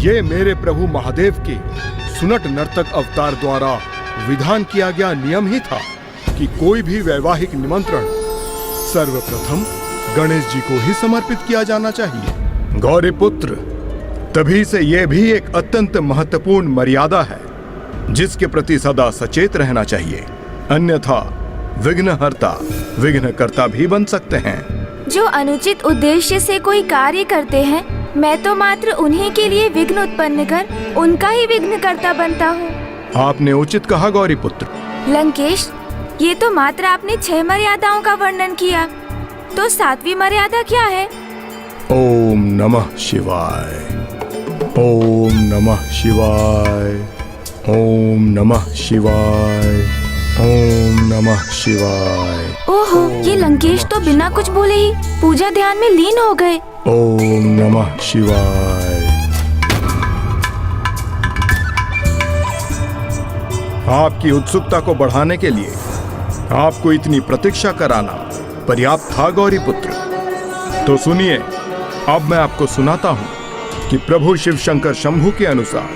ये मेरे प्रभु महादेव के सुनट नर्तक अवतार द्वारा विधान किया गया नियम ही था कि कोई भी वैवाहिक निमंत्रण सर्वप्रथम गणेश जी को ही समर्पित किया जाना चाहिए। गौरी पुत्र, तभी से यह भी एक अत्यंत महत्वपूर्ण मर्यादा है जिसके प्रति सदा सचेत रहना चाहिए, अन्यथा विघ्नहर्ता विघ्नकर्ता भी बन सकते हैं। जो अनुचित उद्देश्य से कोई कार्य करते हैं, मैं तो मात्र उन्हीं के लिए विघ्न उत्पन्न कर उनका ही विघ्नकर्ता बनता हूँ। आपने उचित कहा गौरी पुत्र। लंकेश, ये तो मात्र आपने 6 मर्यादाओं का वर्णन किया, तो 7वीं मर्यादा क्या है? ओम नमः शिवाय, ओम नमः शिवाय, ओम नमः शिवाय, ओम नमः शिवाय। ओहो, ये लंकेश तो बिना कुछ बोले ही पूजा ध्यान में लीन हो गए। ओम नमः शिवाय। आपकी उत्सुकता को बढ़ाने के लिए आपको इतनी प्रतीक्षा कराना पर्याप्त था गौरी पुत्र। तो सुनिए, अब मैं आपको सुनाता हूं कि प्रभु शिव शंकर शंभु के अनुसार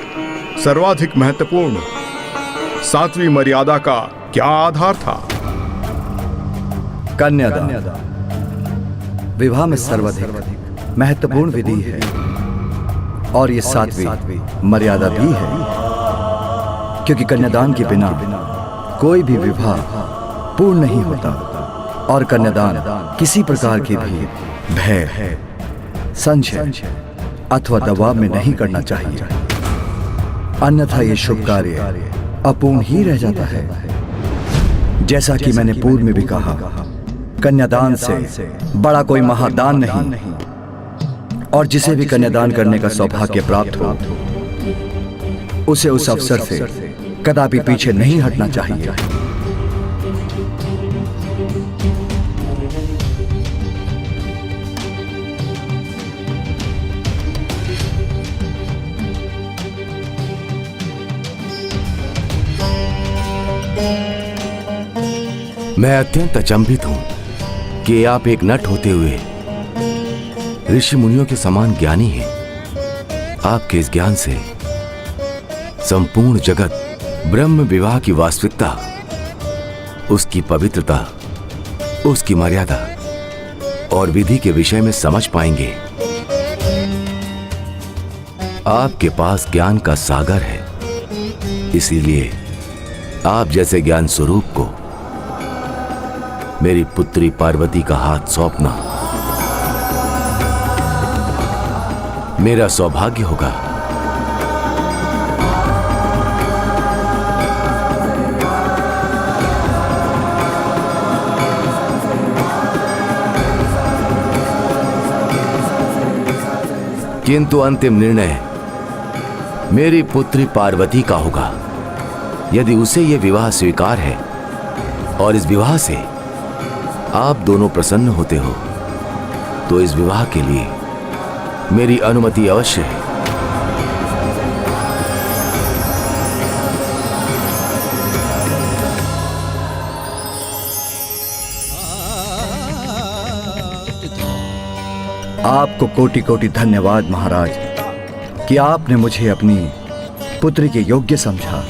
सर्वाधिक महत्वपूर्ण 7वीं मर्यादा का क्या आधार था। कन्यादान विवाह में सर्वाधिक महत्वपूर्ण विधि है और ये 7वीं मर्यादा भी है, क्योंकि कन्यादान के बिना कोई भी विवाह पूर्ण नहीं होता और कन्यादान किसी प्रकार के भी भय, संशय अथवा दबाव में नहीं करना चाहिए, अन्यथा ये शुभ कार्य अपूर्ण ही रह जाता है। जैसा कि मैंने पूर्व में भी कहा, कन्यादान से बड़ा कोई महादान नहीं, और जिसे भी कन्यादान करने का सौभाग्य प्राप्त हो उसे उस अवसर से कदापि पीछे नहीं हटना चाहिए। मैं अत्यंत अचंभित हूं कि आप एक नट होते हुए ऋषि मुनियों के समान ज्ञानी हैं। आपके इस ज्ञान से संपूर्ण जगत ब्रह्म विवाह की वास्तविकता, उसकी पवित्रता, उसकी मर्यादा और विधि के विषय में समझ पाएंगे। आपके पास ज्ञान का सागर है, इसीलिए आप जैसे ज्ञान स्वरूप को मेरी पुत्री पार्वती का हाथ सौंपना मेरा सौभाग्य होगा। किंतु अंतिम निर्णय मेरी पुत्री पार्वती का होगा। यदि उसे यह विवाह स्वीकार है और इस विवाह से आप दोनों प्रसन्न होते हो, तो इस विवाह के लिए मेरी अनुमति अवश्य है। आपको कोटि कोटि धन्यवाद महाराज कि आपने मुझे अपनी पुत्री के योग्य समझा।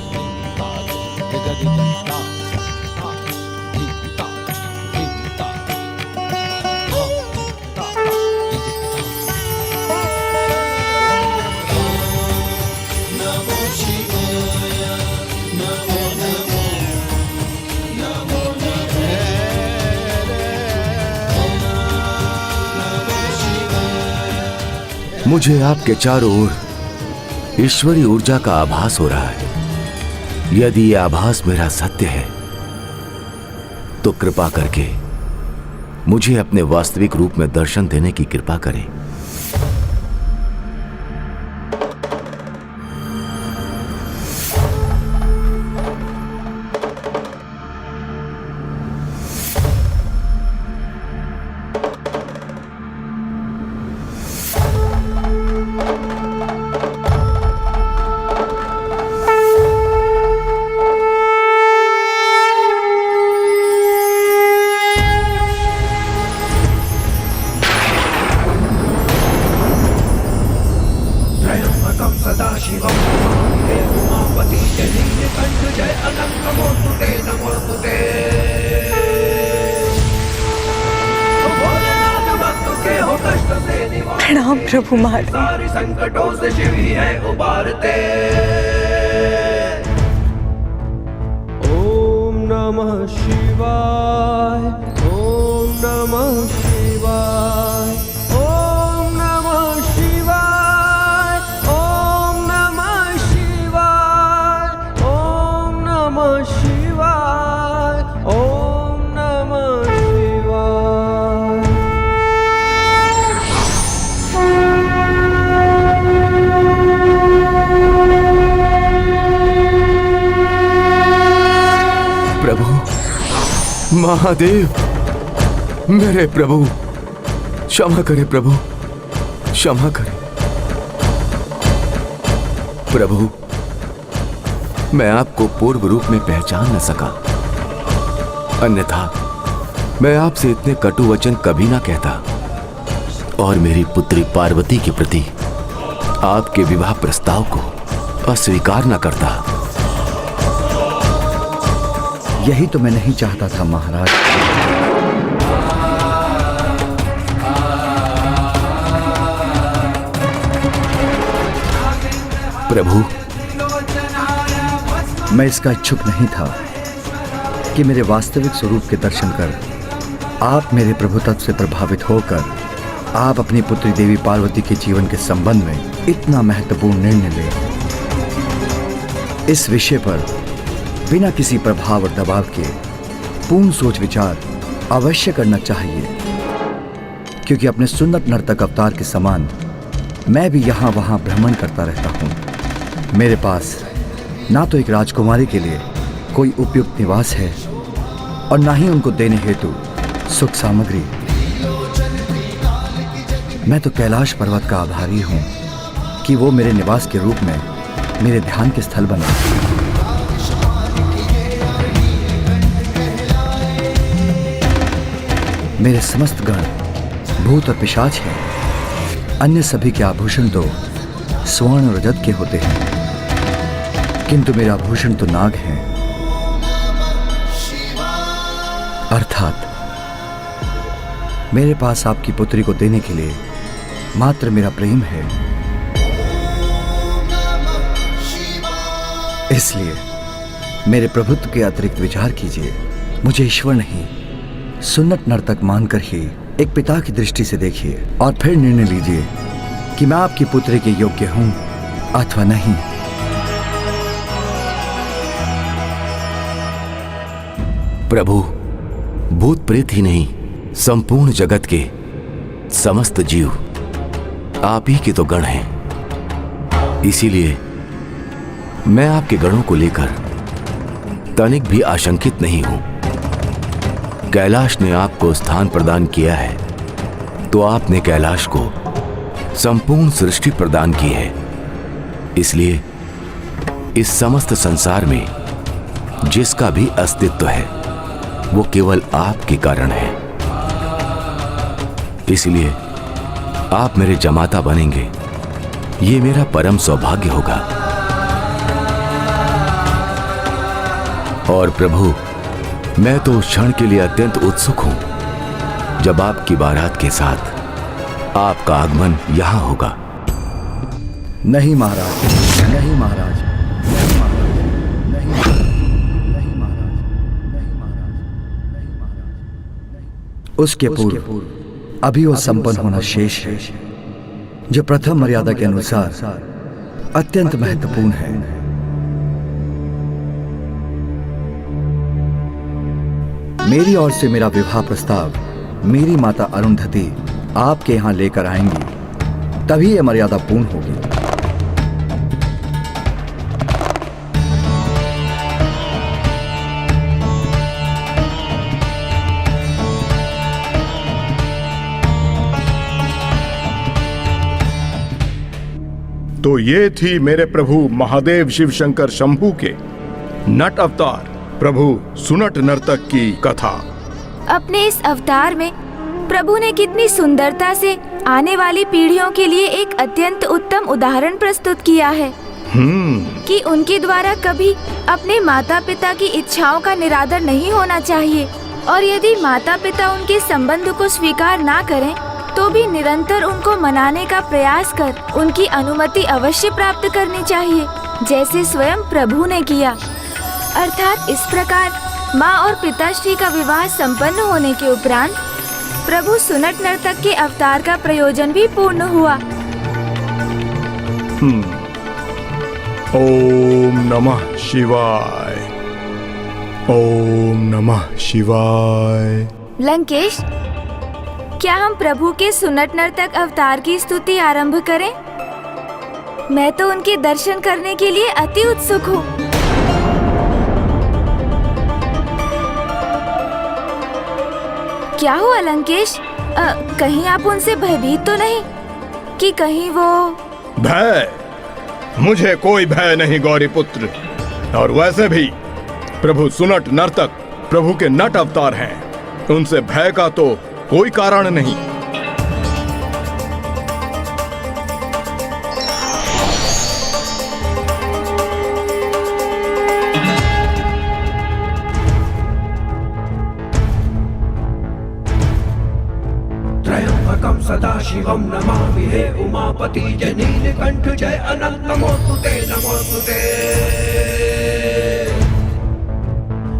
मुझे आपके चारों ओर ईश्वरी ऊर्जा का आभास हो रहा है। यदि यह आभास मेरा सत्य है, तो कृपा करके मुझे अपने वास्तविक रूप में दर्शन देने की कृपा करें। प्रणाम प्रभु महादेव। संकटों से शिव ही है उबारते। ओम नमः शिवाय, ओम नमः शिवाय, ओम नमः शिवाय, ओम नमः शिवाय, ओम नमः शिवाय, ओम नमः शिवाय। प्रभु महादेव, मेरे प्रभु, क्षमा करें प्रभु, क्षमा करें प्रभु। मैं आपको पूर्व रूप में पहचान न सका, अन्यथा मैं आपसे इतने कटु वचन कभी ना कहता और मेरी पुत्री पार्वती के प्रति आपके विवाह प्रस्ताव को अस्वीकार न करता। यही तो मैं नहीं चाहता था महाराज। प्रभु, मैं इसका इच्छुक नहीं था कि मेरे वास्तविक स्वरूप के दर्शन कर आप मेरे प्रभु तत्व से प्रभावित होकर आप अपनी पुत्री देवी पार्वती के जीवन के संबंध में इतना महत्वपूर्ण निर्णय लें। इस विषय पर बिना किसी प्रभाव और दबाव के पूर्ण सोच विचार अवश्य करना चाहिए, क्योंकि अपने सुन्नत नर्तक अवतार के समान मैं भी यहाँ वहाँ भ्रमण करता रहता हूँ। मेरे पास ना तो एक राजकुमारी के लिए कोई उपयुक्त निवास है और ना ही उनको देने हेतु सुख सामग्री। मैं तो कैलाश पर्वत का आभारी हूँ कि वो मेरे निवास के रूप में मेरे ध्यान के स्थल बना। मेरे समस्त गण भूत और पिशाच हैं। अन्य सभी के आभूषण तो स्वर्ण और रजत के होते हैं, किंतु मेरा आभूषण तो नाग है। अर्थात मेरे पास आपकी पुत्री को देने के लिए मात्र मेरा प्रेम है। इसलिए मेरे प्रभुत्व के अतिरिक्त विचार कीजिए। मुझे ईश्वर नहीं, सुन्नत नर्तक मानकर ही एक पिता की दृष्टि से देखिए और फिर निर्णय लीजिए कि मैं आपकी पुत्री के योग्य हूं अथवा नहीं। प्रभु, भूत प्रेत ही नहीं, संपूर्ण जगत के समस्त जीव आप ही के तो गण हैं। इसीलिए मैं आपके गणों को लेकर तनिक भी आशंकित नहीं हूं। कैलाश ने आपको स्थान प्रदान किया है तो आपने कैलाश को संपूर्ण सृष्टि प्रदान की है। इसलिए इस समस्त संसार में जिसका भी अस्तित्व है वो केवल आपके कारण है। इसलिए आप मेरे जमाता बनेंगे, ये मेरा परम सौभाग्य होगा। और प्रभु, मैं तो उस क्षण के लिए अत्यंत उत्सुक हूं जब आपकी बारात के साथ आपका आगमन यहां होगा। नहीं महाराज, नहीं महाराज, नहीं महाराज, नहीं महाराज, नहीं महाराज, नहीं महाराज, नहीं महाराज। उसके पूर्व अभी वो संपन्न होना शेष है, जो प्रथम मर्यादा के अनुसार अत्यंत महत्वपूर्ण है। मेरी ओर से मेरा विवाह प्रस्ताव मेरी माता अरुंधति आपके यहां लेकर आएंगी, तभी यह मर्यादा पूर्ण होगी। तो ये थी मेरे प्रभु महादेव शिव शंकर शंभू के नट अवतार प्रभु सुनट नर्तक की कथा। अपने इस अवतार में प्रभु ने कितनी सुंदरता से आने वाली पीढ़ियों के लिए एक अत्यंत उत्तम उदाहरण प्रस्तुत किया है कि उनके द्वारा कभी अपने माता पिता की इच्छाओं का निरादर नहीं होना चाहिए, और यदि माता पिता उनके संबंध को स्वीकार ना करें तो भी निरंतर उनको मनाने का प्रयास कर उनकी अनुमति अवश्य प्राप्त करनी चाहिए, जैसे स्वयं प्रभु ने किया। अर्थात इस प्रकार माँ और पिताश्री का विवाह संपन्न होने के उपरांत प्रभु सुनट नर्तक के अवतार का प्रयोजन भी पूर्ण हुआ। ओम नमः शिवाय। ओम नमः शिवाय। लंकेश, क्या हम प्रभु के सुनट नर्तक अवतार की स्तुति आरंभ करें? मैं तो उनके दर्शन करने के लिए अति उत्सुक हूँ। क्या हुआ लंकेश? कहीं आप उनसे भयभीत तो नहीं कि कहीं वो? भय? मुझे कोई भय नहीं गौरी पुत्र। और वैसे भी प्रभु सुनट नर्तक प्रभु के नट अवतार हैं, उनसे भय का तो कोई कारण नहीं। त्र्यंबकं सदाशिवं नमामि हे उमापति जय नीलकंठ जय अनंत नमोस्तुते नमोस्तुते।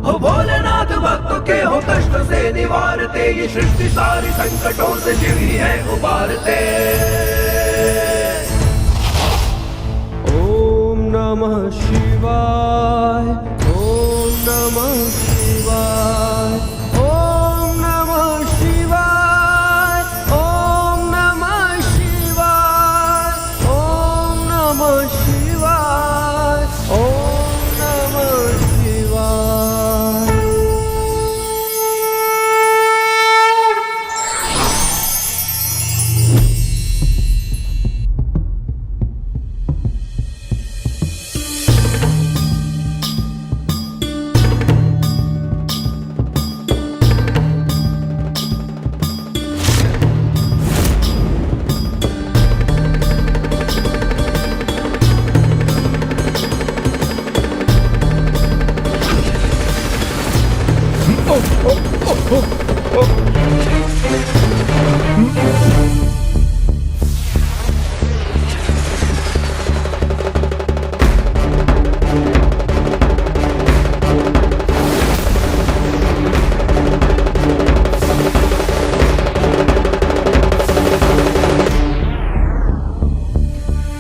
हो भोलेनाथ भक्तों के हो कष्ट से निवारते, ये सृष्टि सारी संकटों से शिव ही है उबारते। ओम नमः शिवाय। ओम नमः शिवाय। ओम नमः शिवाय। ओम नमः शिवाय। ओम नमः शिवाय। ओम नमः शिवाय।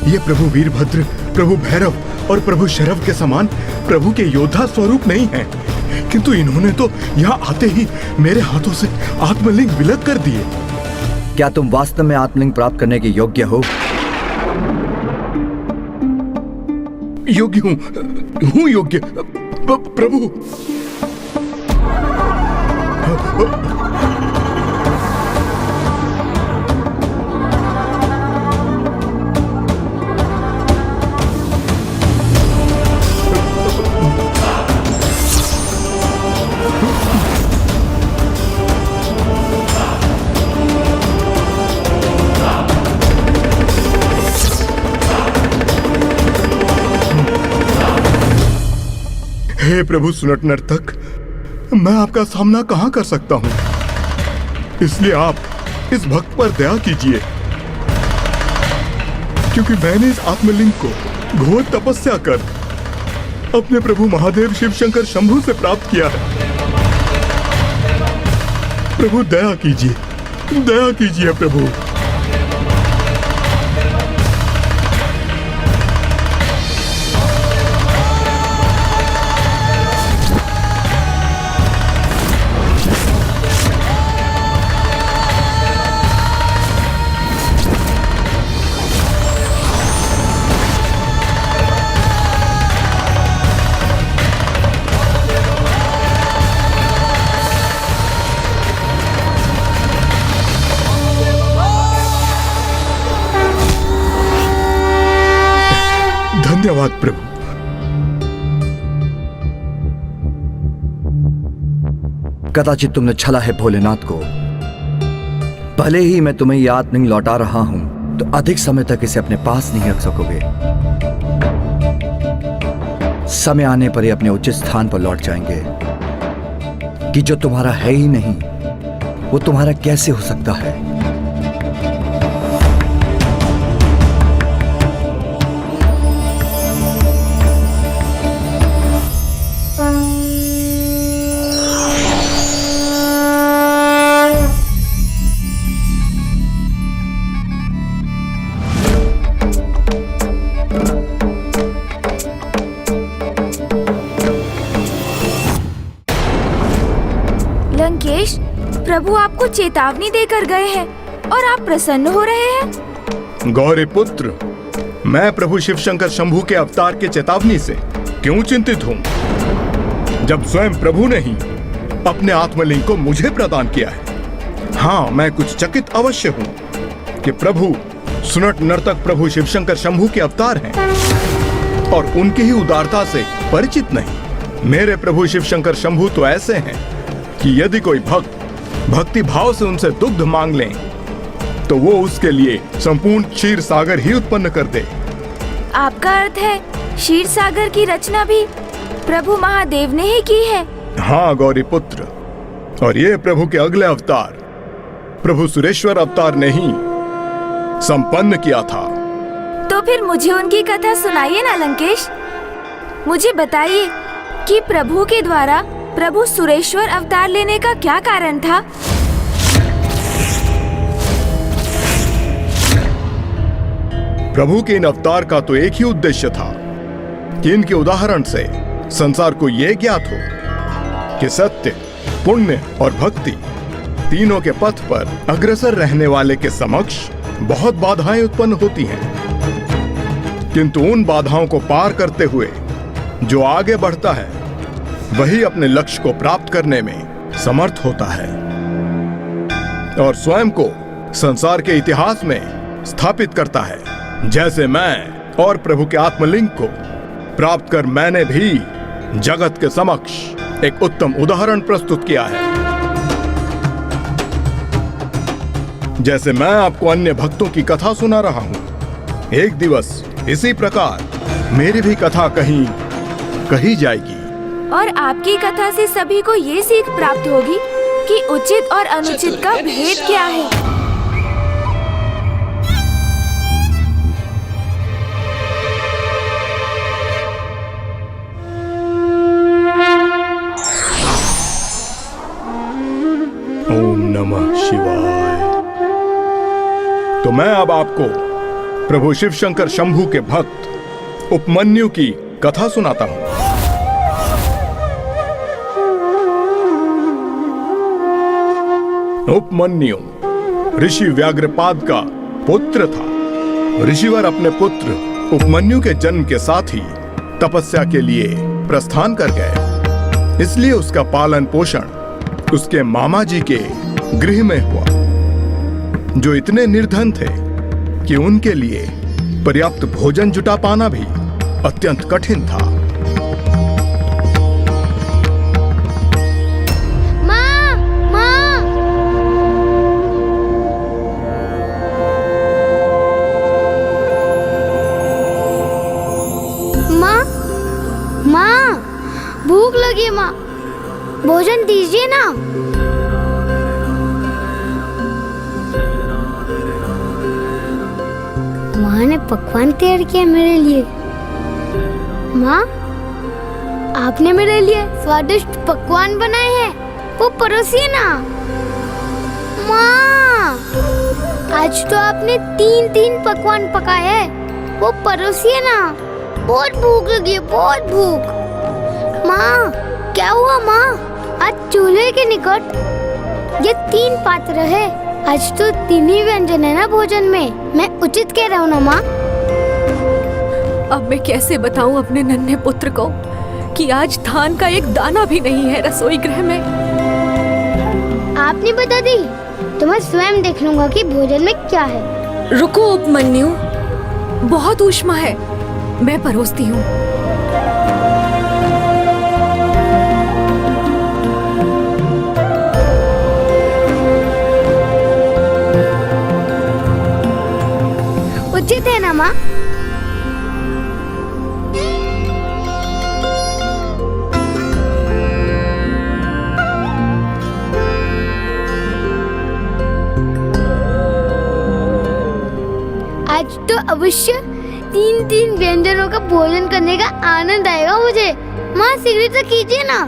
ये प्रभु वीरभद्र, प्रभु भैरव और प्रभु शरव के समान प्रभु के योद्धा स्वरूप नहीं हैं, किंतु इन्होंने तो यहाँ आते ही मेरे हाथों से आत्मलिंग विलग कर दिए। क्या तुम वास्तव में आत्मलिंग प्राप्त करने के योग्य हो? योग्य हूँ योग्य प्रभु। हे प्रभु सुनट नर्तक, मैं आपका सामना कहां कर सकता हूं, इसलिए आप इस भक्त पर दया कीजिए, क्योंकि मैंने इस आत्मलिंग को घोर तपस्या कर अपने प्रभु महादेव शिव शंकर शंभु से प्राप्त किया है। प्रभु दया कीजिए प्रभु। धन्यवाद प्रभु। कदाचित तुमने छला है भोलेनाथ को, भले ही मैं तुम्हें ये आत्मलिंग लौटा रहा हूं, तो अधिक समय तक इसे अपने पास नहीं रख सकोगे। समय आने पर ये अपने उचित स्थान पर लौट जाएंगे। कि जो तुम्हारा है ही नहीं, वो तुम्हारा कैसे हो सकता है? लंकेश, प्रभु आपको चेतावनी देकर गए हैं और आप प्रसन्न हो रहे हैं। गौरी पुत्र, मैं प्रभु शिव शंकर शंभू के अवतार के चेतावनी से क्यों चिंतित हूँ, जब स्वयं प्रभु ने ही अपने आत्मलिंग को मुझे प्रदान किया है। हाँ, मैं कुछ चकित अवश्य हूँ कि प्रभु सुनट नर्तक प्रभु शिव शंकर शंभू के अवतार हैं और उनकी ही उदारता से परिचित नहीं। मेरे प्रभु शिव शंकर शंभू तो ऐसे हैं कि यदि कोई भक्त भक्ति भाव से उनसे दुग्ध मांग लें तो वो उसके लिए संपूर्ण क्षीर सागर ही उत्पन्न कर दे। आपका अर्थ है क्षीर सागर की रचना भी प्रभु महादेव ने ही की है? हाँ गौरी पुत्र, और ये प्रभु के अगले अवतार प्रभु सुरेश्वर अवतार ने ही संपन्न किया था। तो फिर मुझे उनकी कथा सुनाइए ना लंकेश। मुझे बताइए कि प्रभु के द्वारा प्रभु सुरेश्वर अवतार लेने का क्या कारण था? प्रभु के इन अवतार का तो एक ही उद्देश्य था कि इनके उदाहरण से संसार को यह ज्ञात हो कि सत्य, पुण्य और भक्ति तीनों के पथ पर अग्रसर रहने वाले के समक्ष बहुत बाधाएं उत्पन्न होती हैं, किंतु उन बाधाओं को पार करते हुए जो आगे बढ़ता है वही अपने लक्ष्य को प्राप्त करने में समर्थ होता है और स्वयं को संसार के इतिहास में स्थापित करता है। जैसे मैं और प्रभु के आत्मलिंग को प्राप्त कर मैंने भी जगत के समक्ष एक उत्तम उदाहरण प्रस्तुत किया है। जैसे मैं आपको अन्य भक्तों की कथा सुना रहा हूं, एक दिवस इसी प्रकार मेरी भी कथा कहीं कही जाएगी और आपकी कथा से सभी को ये सीख प्राप्त होगी कि उचित और अनुचित का भेद क्या है। ओम नमः शिवाय। तो मैं अब आपको प्रभु शिव शंकर शंभू के भक्त उपमन्यु की कथा सुनाता हूं। उपमन्यु ऋषि व्याघ्रपाद का पुत्र था। ऋषिवर अपने पुत्र उपमन्यु के जन्म के साथ ही तपस्या के लिए प्रस्थान कर गए, इसलिए उसका पालन पोषण उसके मामा जी के गृह में हुआ, जो इतने निर्धन थे कि उनके लिए पर्याप्त भोजन जुटा पाना भी अत्यंत कठिन था। भूख लगी माँ, भोजन दीजिए ना। माँ ने पकवान तैयार किया मेरे लिए। माँ, आपने मेरे लिए स्वादिष्ट पकवान बनाए हैं, वो परोसिए ना। माँ, आज तो आपने 3 पकवान पकाए हैं, वो परोसिए ना। बहुत भूख लगी है, बहुत भूख। माँ, क्या हुआ माँ? आज चूल्हे के निकट ये 3 पात्र है, आज तो 3 ही व्यंजन है ना भोजन में। मैं उचित कह रहा हूँ ना माँ? अब मैं कैसे बताऊं अपने नन्हे पुत्र को कि आज धान का एक दाना भी नहीं है रसोई गृह में। आपने बता दी तो मैं स्वयं देख लूंगा कि भोजन में क्या है। रुको उपमन्यु, बहुत ऊष्मा है, मैं परोसती हूँ। माँ। आज तो अवश्य 3 व्यंजनों का भोजन करने का आनंद आएगा मुझे। माँ सिगरेट तो कीजिए ना।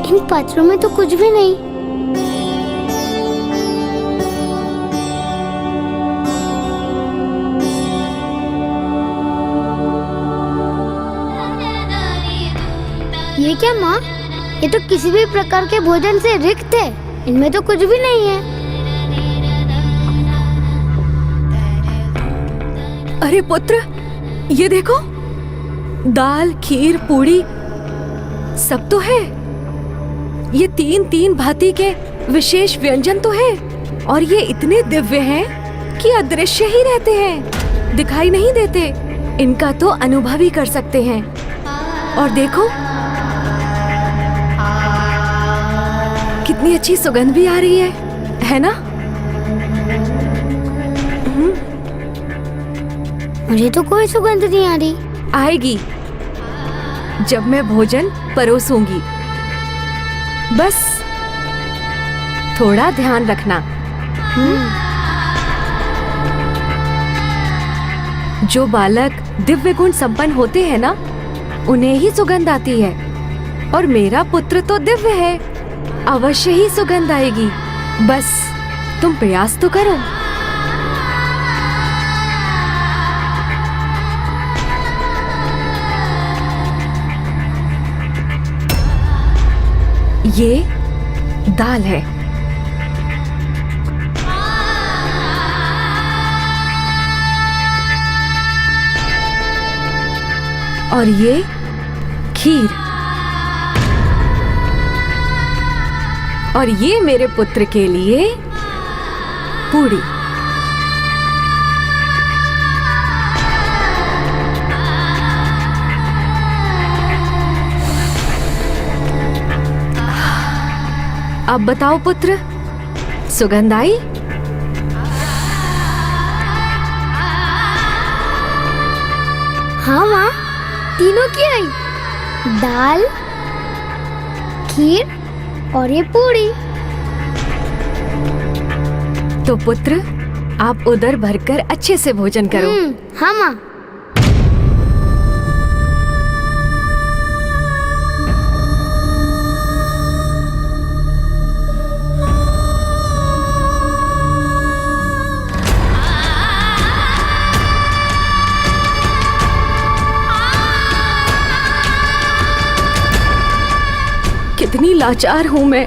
इन पात्रों में तो कुछ भी नहीं। ये क्या माँ? ये तो किसी भी प्रकार के भोजन से रिक्त है। इनमें तो कुछ भी नहीं है। अरे पुत्र, ये देखो, दाल, खीर, पूड़ी सब तो है। ये 3 भांति के विशेष व्यंजन तो है, और ये इतने दिव्य हैं कि अदृश्य ही रहते हैं, दिखाई नहीं देते। इनका तो अनुभव ही कर सकते हैं। और देखो, कितनी अच्छी सुगंध भी आ रही है ना? मुझे तो कोई सुगंध नहीं आ रही। आएगी जब मैं भोजन परोसूंगी। बस थोड़ा ध्यान रखना। जो बालक दिव्य गुण संपन्न होते हैं ना, उन्हें ही सुगंध आती है। और मेरा पुत्र तो दिव्य है, अवश्य ही सुगंध आएगी। बस तुम प्रयास तो करो। ये दाल है। और ये खीर। और ये मेरे पुत्र के लिए पूड़ी। अब बताओ पुत्र, सुगंध आई? हाँ माँ, तीनों की आई। दाल, खीर और ये पूड़ी। तो पुत्र, आप उदर भरकर अच्छे से भोजन करो। हाँ माँ। कितनी लाचार हूँ मैं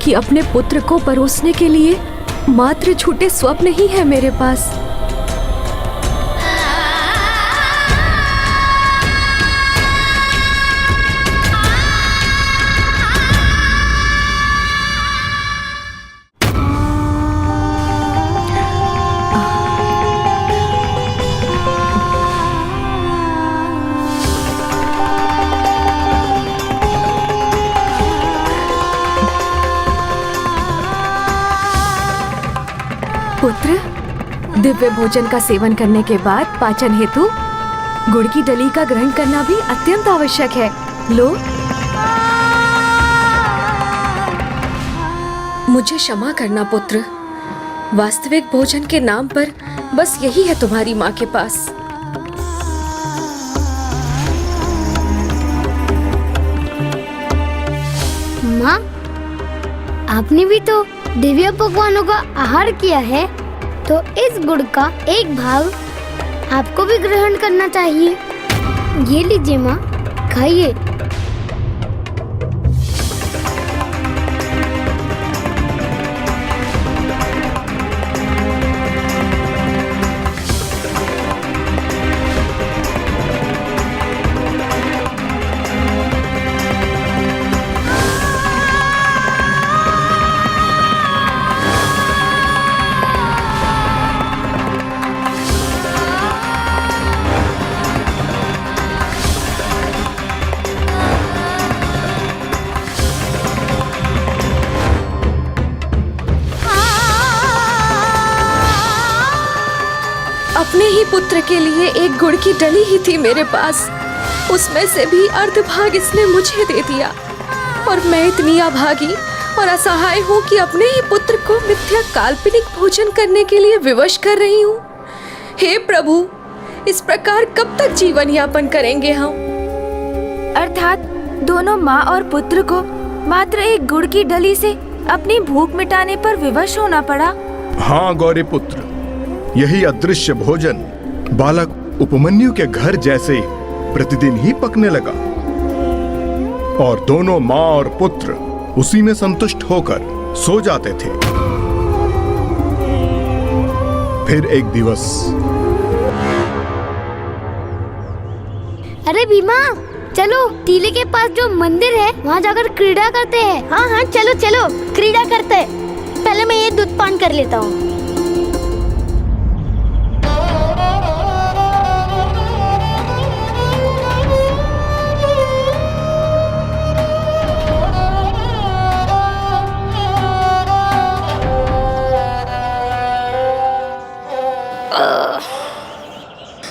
कि अपने पुत्र को परोसने के लिए मात्र झूठे स्वप्न ही है मेरे पास। पुत्र, दिव्य भोजन का सेवन करने के बाद पाचन हेतु गुड़ की डली का ग्रहण करना भी अत्यंत आवश्यक है। लो। मुझे क्षमा करना पुत्र, वास्तविक भोजन के नाम पर बस यही है तुम्हारी माँ के पास। माँ, आपने भी तो दिव्य पकवानों का आहार किया है, तो इस गुड़ का एक भाग आपको भी ग्रहण करना चाहिए। ये लीजिए माँ, खाइए। अपने ही पुत्र के लिए एक गुड़ की डली ही थी मेरे पास, उसमें से भी अर्ध भाग इसने मुझे दे दिया। और मैं इतनी अभागी और असहाय हूँ कि अपने ही पुत्र को मिथ्या काल्पनिक भोजन करने के लिए विवश कर रही हूँ। हे प्रभु, इस प्रकार कब तक जीवन यापन करेंगे हम? अर्थात दोनों माँ और पुत्र को मात्र एक गुड़ की डली से अपनी भूख मिटाने पर विवश होना पड़ा। हाँ गौरी पुत्र, यही अदृश्य भोजन बालक उपमन्यु के घर जैसे प्रतिदिन ही पकने लगा और दोनों माँ और पुत्र उसी में संतुष्ट होकर सो जाते थे। फिर एक दिवस, अरे भीमा, चलो टीले के पास जो मंदिर है वहाँ जाकर क्रीड़ा करते हैं। हाँ हाँ चलो चलो क्रीड़ा करते हैं। पहले मैं ये दूध पान कर लेता हूँ।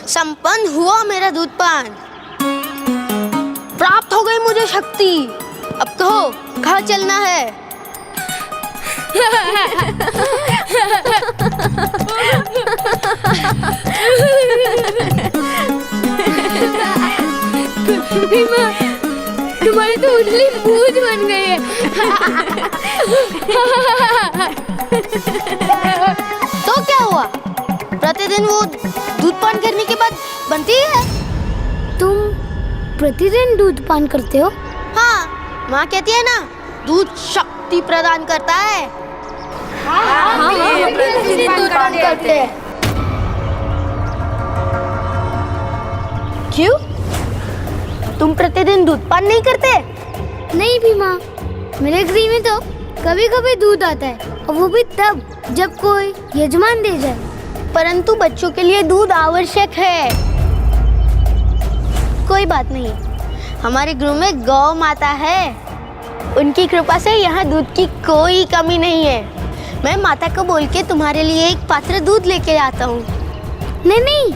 संपन्न हुआ मेरा दूध पान, प्राप्त हो गई मुझे शक्ति। अब कहो कहाँ चलना है? भीमा, तुम्हारी तो उजली पूंछ बन गई है। तो क्या हुआ? प्रतिदिन वो दूध पान करने के बाद बनती है। तुम प्रतिदिन दूध पान करते हो? हाँ, माँ कहती है ना, दूध शक्ति प्रदान करता है। हाँ, प्रतिदिन दूध पान करते हैं। क्यों? तुम प्रतिदिन दूध पान नहीं करते? नहीं भीमा, मेरे गृह में तो कभी कभी दूध आता है, और वो भी तब जब कोई यजमान दे जाए। परंतु बच्चों के लिए दूध आवश्यक है। कोई बात नहीं, हमारे गृह में गौ माता है, उनकी कृपा से यहाँ दूध की कोई कमी नहीं है। मैं माता को बोल के तुम्हारे लिए एक पात्र दूध लेके आता हूँ। नहीं नहीं,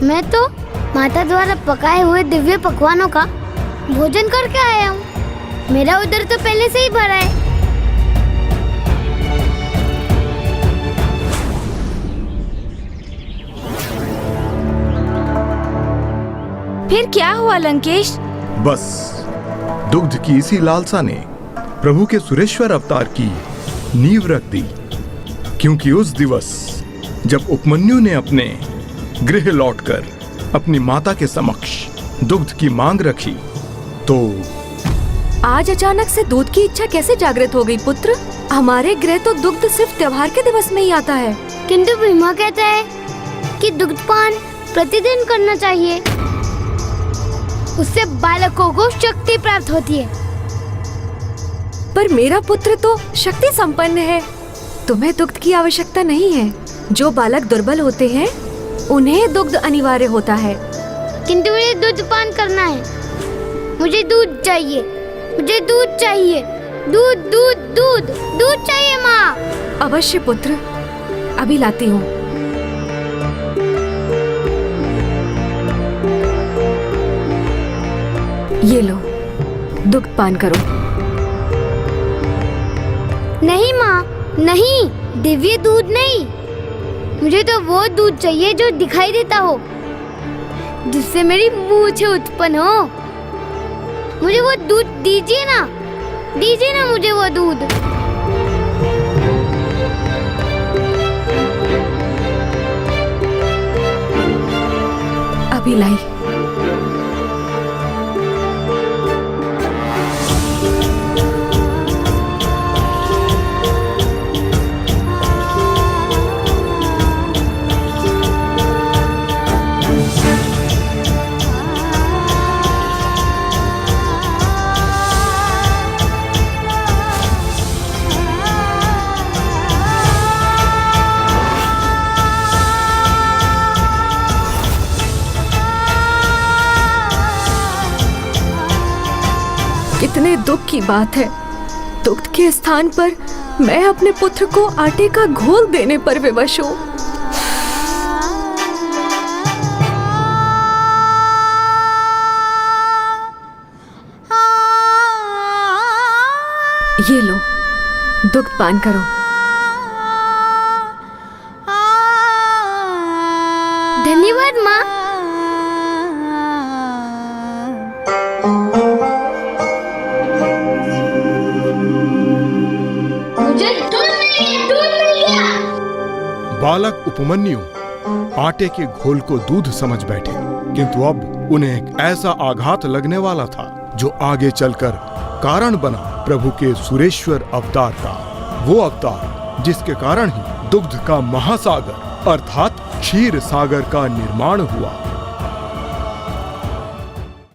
मैं तो माता द्वारा पकाए हुए दिव्य पकवानों का भोजन करके आया हूँ। मेरा उधर तो पहले से ही भरा है। फिर क्या हुआ लंकेश? बस दुग्ध की इसी लालसा ने प्रभु के सुरेश्वर अवतार की नींव रख दी। क्योंकि उस दिवस जब उपमन्यु ने अपने गृह लौटकर अपनी माता के समक्ष दुग्ध की मांग रखी, तो आज अचानक से दूध की इच्छा कैसे जागृत हो गई पुत्र? हमारे गृह तो दुग्ध सिर्फ त्योहार के दिवस में ही आता है। किंतु भीमा कहता है कि दुग्ध पान प्रतिदिन करना चाहिए, उससे बालकों को शक्ति प्राप्त होती है। पर मेरा पुत्र तो शक्ति संपन्न है, तुम्हें दुग्ध की आवश्यकता नहीं है। जो बालक दुर्बल होते हैं उन्हें दुग्ध अनिवार्य होता है। किंतु मुझे दूध पान करना है, मुझे दूध चाहिए, मुझे दूध चाहिए, दूध दूध दूध दूध चाहिए माँ। अवश्य पुत्र, अभी लाती हूँ। ये लो, दुग्ध पान करो। नहीं माँ, नहीं, दिव्य दूध नहीं, मुझे तो वो दूध चाहिए जो दिखाई देता हो, जिससे मेरी मूछें उत्पन्न हो। मुझे वो दूध दीजिए ना, दीजिए ना मुझे वो दूध। अभी लाई। कितने दुख की बात है, दुग्ध के स्थान पर मैं अपने पुत्र को आटे का घोल देने पर विवश हूँ। ये लो, दुग्ध पान करो। धन्यवाद माँ। मुझे दूध मिल गया। बालक उपमन्यु आटे के घोल को दूध समझ बैठे, किंतु अब उन्हें एक ऐसा आघात लगने वाला था जो आगे चलकर कारण बना प्रभु के सुरेश्वर अवतार का। वो अवतार जिसके कारण ही दुग्ध का महासागर अर्थात क्षीर सागर का निर्माण हुआ।